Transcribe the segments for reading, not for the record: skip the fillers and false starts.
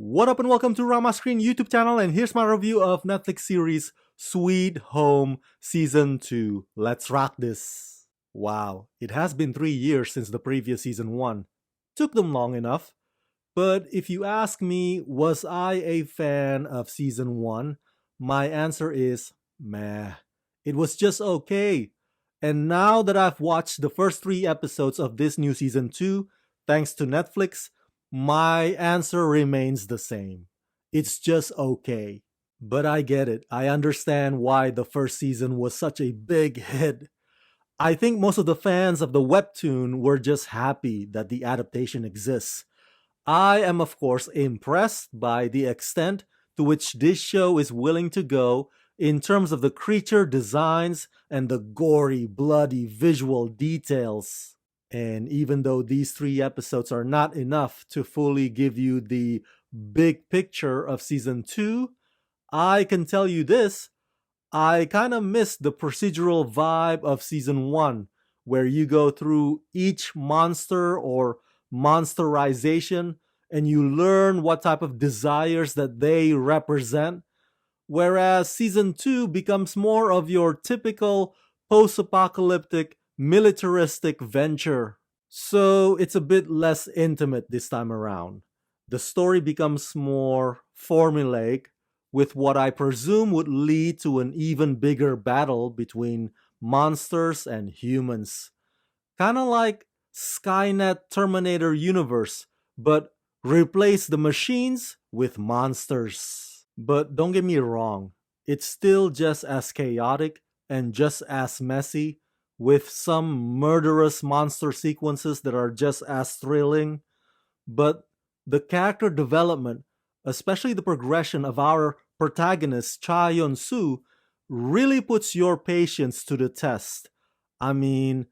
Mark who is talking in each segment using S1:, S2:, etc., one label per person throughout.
S1: What up and welcome to Rama Screen YouTube channel, and here's my review of Netflix series Sweet Home Season 2. Let's rock this. Wow, it has been 3 years since the previous Season 1. Took them long enough. But if you ask me, was I a fan of Season 1? My answer is meh. It was just okay. And now that I've watched the first 3 episodes of this new Season 2, thanks to Netflix, my answer remains the same. It's just okay. But I get it. I understand why the first season was such a big hit. I think most of the fans of the webtoon were just happy that the adaptation exists. I am, of course, impressed by the extent to which this show is willing to go in terms of the creature designs and the gory, bloody visual details. And even though these 3 episodes are not enough to fully give you the big picture of Season 2, I can tell you this: I kind of missed the procedural vibe of Season 1, where you go through each monster or monsterization and you learn what type of desires that they represent, whereas Season 2 becomes more of your typical post-apocalyptic militaristic venture. So it's a bit less intimate this time around. The story becomes more formulaic, with what I presume would lead to an even bigger battle between monsters and humans. Kinda like Skynet Terminator universe, but replace the machines with monsters. But don't get me wrong, it's still just as chaotic and just as messy, with some murderous monster sequences that are just as thrilling. But the character development, especially the progression of our protagonist Cha Yeon-soo, really puts your patience to the test. I mean,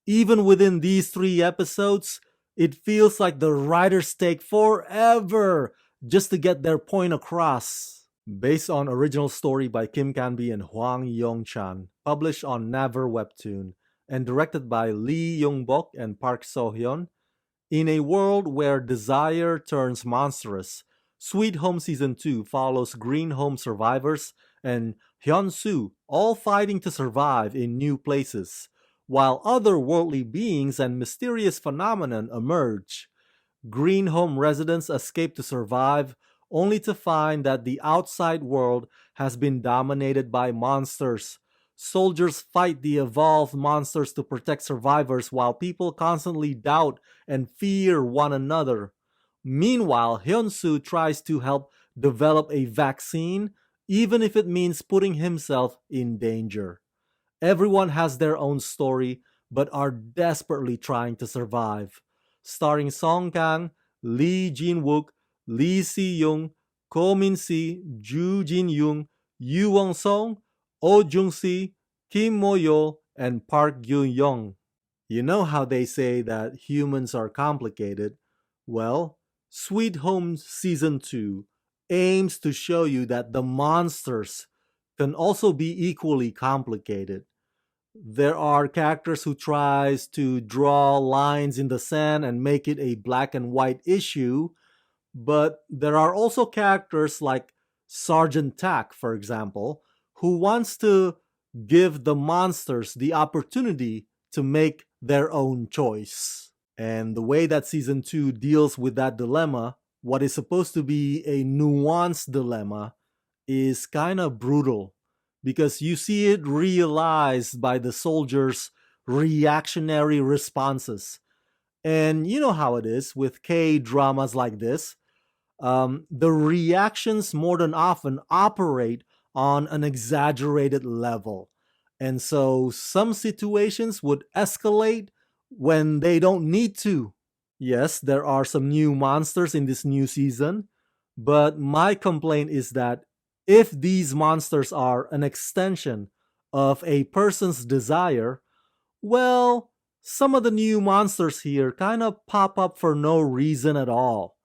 S1: even within these 3 episodes, it feels like the writers take forever just to get their point across. Based on original story by Kim Canby and Hwang Yong-chan, published on Naver Webtoon, and directed by Lee Young-bok and Park So-hyun, in a world where desire turns monstrous, Sweet Home Season 2 follows Green Home survivors and Hyun-soo all fighting to survive in new places, while otherworldly beings and mysterious phenomenon emerge. Green Home residents escape to survive, only to find that the outside world has been dominated by monsters. Soldiers fight the evolved monsters to protect survivors, while people constantly doubt and fear one another. Meanwhile, Hyun-soo tries to help develop a vaccine, even if it means putting himself in danger. Everyone has their own story, but are desperately trying to survive. Starring Song Kang, Lee Jin-wuk, Lee Si-young, Ko Min-si, Ju Jin-young, Yoo Won-song, Oh Jung-se, Kim Moo-yeol, and Park Gyu-young. You know how they say that humans are complicated? Well, Sweet Home Season 2 aims to show you that the monsters can also be equally complicated. There are characters who tries to draw lines in the sand and make it a black and white issue, but there are also characters like Sergeant Tak, for example, who wants to give the monsters the opportunity to make their own choice. And the way that Season 2 deals with that dilemma, what is supposed to be a nuanced dilemma, is kind of brutal, because you see it realized by the soldiers' reactionary responses. And you know how it is with K-dramas like this. The reactions more than often operate on an exaggerated level. And so some situations would escalate when they don't need to. Yes, there are some new monsters in this new season, but my complaint is that if these monsters are an extension of a person's desire, well, some of the new monsters here kind of pop up for no reason at all.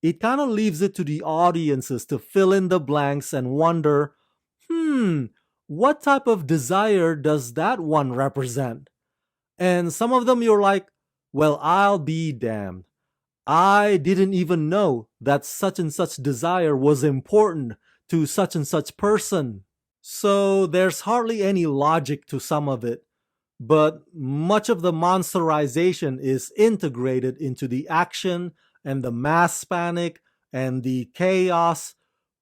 S1: It kind of leaves it to the audiences to fill in the blanks and wonder, what type of desire does that one represent? And some of them you're like, well, I'll be damned. I didn't even know that such and such desire was important to such and such person. So there's hardly any logic to some of it, but much of the monsterization is integrated into the action and the mass panic and the chaos,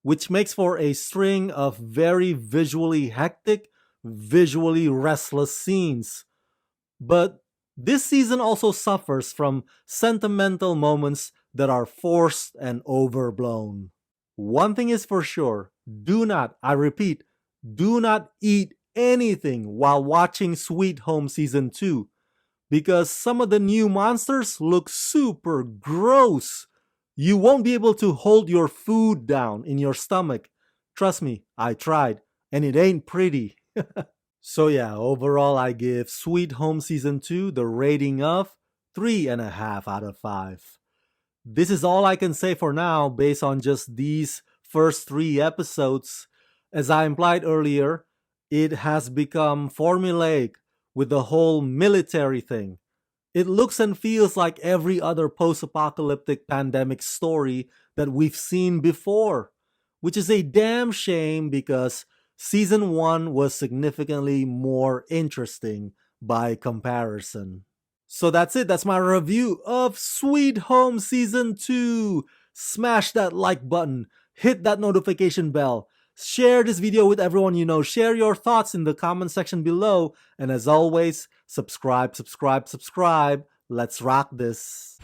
S1: which makes for a string of very visually hectic, visually restless scenes. But this season also suffers from sentimental moments that are forced and overblown. One thing is for sure, do not, I repeat, do not eat anything while watching Sweet Home Season 2 because some of the new monsters look super gross. You won't be able to hold your food down in your stomach. Trust me, I tried, and it ain't pretty. So yeah, overall I give Sweet Home Season 2 the rating of 3.5 out of 5. This is all I can say for now based on just these first 3 episodes. As I implied earlier, it has become formulaic with the whole military thing. It looks and feels like every other post-apocalyptic pandemic story that we've seen before, which is a damn shame because Season 1 was significantly more interesting by comparison. So that's it. That's my review of Sweet Home Season 2. Smash that like button. Hit that notification bell. Share this video with everyone you know. Share your thoughts in the comment section below. And as always, subscribe. Let's rock this.